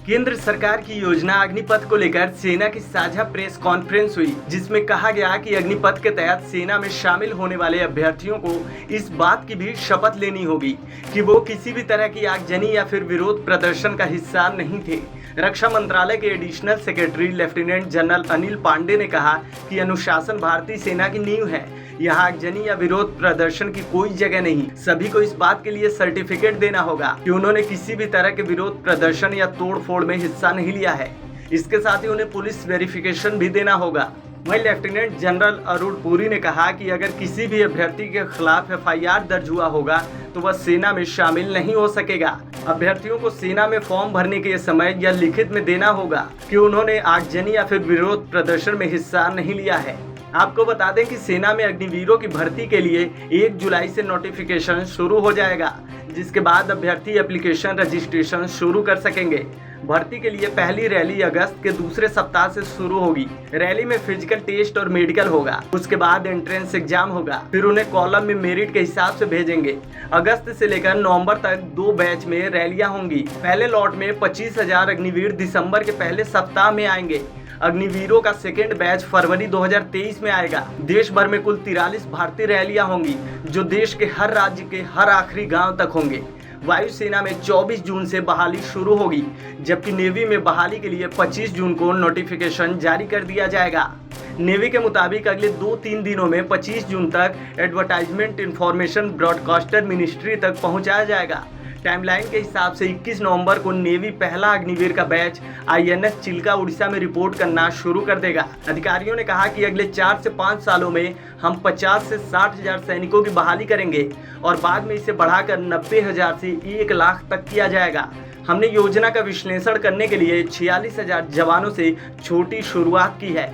केंद्र सरकार की योजना अग्निपथ को लेकर सेना की साझा प्रेस कॉन्फ्रेंस हुई, जिसमें कहा गया कि अग्निपथ के तहत सेना में शामिल होने वाले अभ्यर्थियों को इस बात की भी शपथ लेनी होगी कि वो किसी भी तरह की आगजनी या फिर विरोध प्रदर्शन का हिस्सा नहीं थे। रक्षा मंत्रालय के additional secretary lieutenant general Anil Pande ने कहा कि अनुशासन भारतीय सेना की नींव है। यहाँ आगजनी या विरोध प्रदर्शन की कोई जगह नहीं। सभी को इस बात के लिए सर्टिफिकेट देना होगा कि उन्होंने किसी भी तरह के विरोध प्रदर्शन या तोड़फोड़ में हिस्सा नहीं लिया है। इसके साथ ही उन्हें पुलिस वेरिफिकेशन भी देना होगा। वहीं लेफ्टिनेंट जनरल अरुण पुरी ने कहा कि अगर किसी भी अभ्यर्थी के खिलाफ FIR दर्ज हुआ होगा तो वह सेना में शामिल नहीं हो सकेगा। अभ्यर्थियों को सेना में फॉर्म भरने के समय यह लिखित में देना होगा कि उन्होंने आगजनी या फिर विरोध प्रदर्शन में हिस्सा नहीं लिया है। आपको बता दें कि सेना में अग्निवीरों की भर्ती के लिए 1 जुलाई से नोटिफिकेशन शुरू हो जाएगा, जिसके बाद अभ्यर्थी एप्लीकेशन रजिस्ट्रेशन शुरू कर सकेंगे। भर्ती के लिए पहली रैली अगस्त के दूसरे सप्ताह से शुरू होगी। रैली में फिजिकल टेस्ट और मेडिकल होगा। उसके बाद एंट्रेंस एग्जाम होगा। फिर उन्हें कॉलम में मेरिट के हिसाब से भेजेंगे। अगस्त से लेकर नवंबर तक 2 बैच में रैलियां होंगी। पहले लॉट में 25,000 अग्निवीर दिसंबर के पहले सप्ताह में आएंगे। अग्निवीरों का सेकेंड बैच फरवरी 2023 में आएगा। देश भर में कुल 43 भारतीय रैलियां होंगी, जो देश के हर राज्य के हर आखिरी गांव तक होंगे। वायुसेना में 24 जून से बहाली शुरू होगी, जबकि नेवी में बहाली के लिए 25 जून को नोटिफिकेशन जारी कर दिया जाएगा। नेवी के मुताबिक अगले 2-3 दिनों में 25 जून तक एडवर्टाइजमेंट इंफॉर्मेशन ब्रॉडकास्टर मिनिस्ट्री तक पहुंचाया जाएगा। टाइमलाइन के हिसाब से 21 नवंबर को नेवी पहला अग्निवीर का बैच INS चिल्का उड़ीसा में रिपोर्ट करना शुरू कर देगा। अधिकारियों ने कहा कि अगले 4 से 5 सालों में हम 50 से 60 हजार सैनिकों की बहाली करेंगे और बाद में इसे बढ़ाकर 90,000 से 1 लाख तक किया जाएगा। हमने योजना का विश्लेषण करने के लिए 46,000 जवानों से छोटी शुरुआत की है।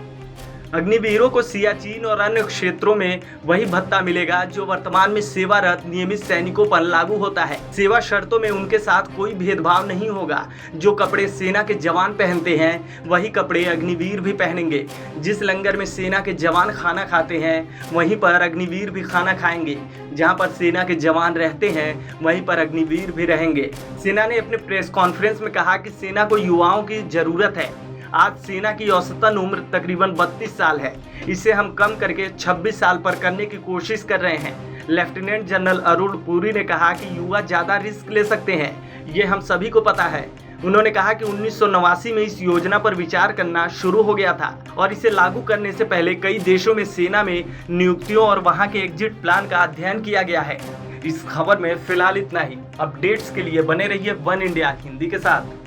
अग्निवीरों को सियाचिन और अन्य क्षेत्रों में वही भत्ता मिलेगा जो वर्तमान में सेवारत नियमित सैनिकों पर लागू होता है। सेवा शर्तों में उनके साथ कोई भेदभाव नहीं होगा। जो कपड़े सेना के जवान पहनते हैं वही कपड़े अग्निवीर भी पहनेंगे। जिस लंगर में सेना के जवान खाना खाते हैं वहीं पर अग्निवीर भी खाना खाएंगे। जहां पर सेना के जवान रहते हैं वहीं पर अग्निवीर भी रहेंगे। सेना ने अपने प्रेस कॉन्फ्रेंस में कहा कि सेना को युवाओं की जरूरत है। आज सेना की औसतन उम्र तकरीबन 32 साल है। इसे हम कम करके 26 साल पर करने की कोशिश कर रहे हैं। लेफ्टिनेंट जनरल अरुण पुरी ने कहा कि युवा ज़्यादा रिस्क ले सकते हैं, ये हम सभी को पता है। उन्होंने कहा कि 1989 में इस योजना पर विचार करना शुरू हो गया था और इसे लागू करने से पहले कई देशों में सेना में नियुक्तियों और वहां के एग्जिट प्लान का अध्ययन किया गया है। इस खबर में फिलहाल इतना ही। अपडेट्स के लिए बने रहिए वन इंडिया हिंदी के साथ।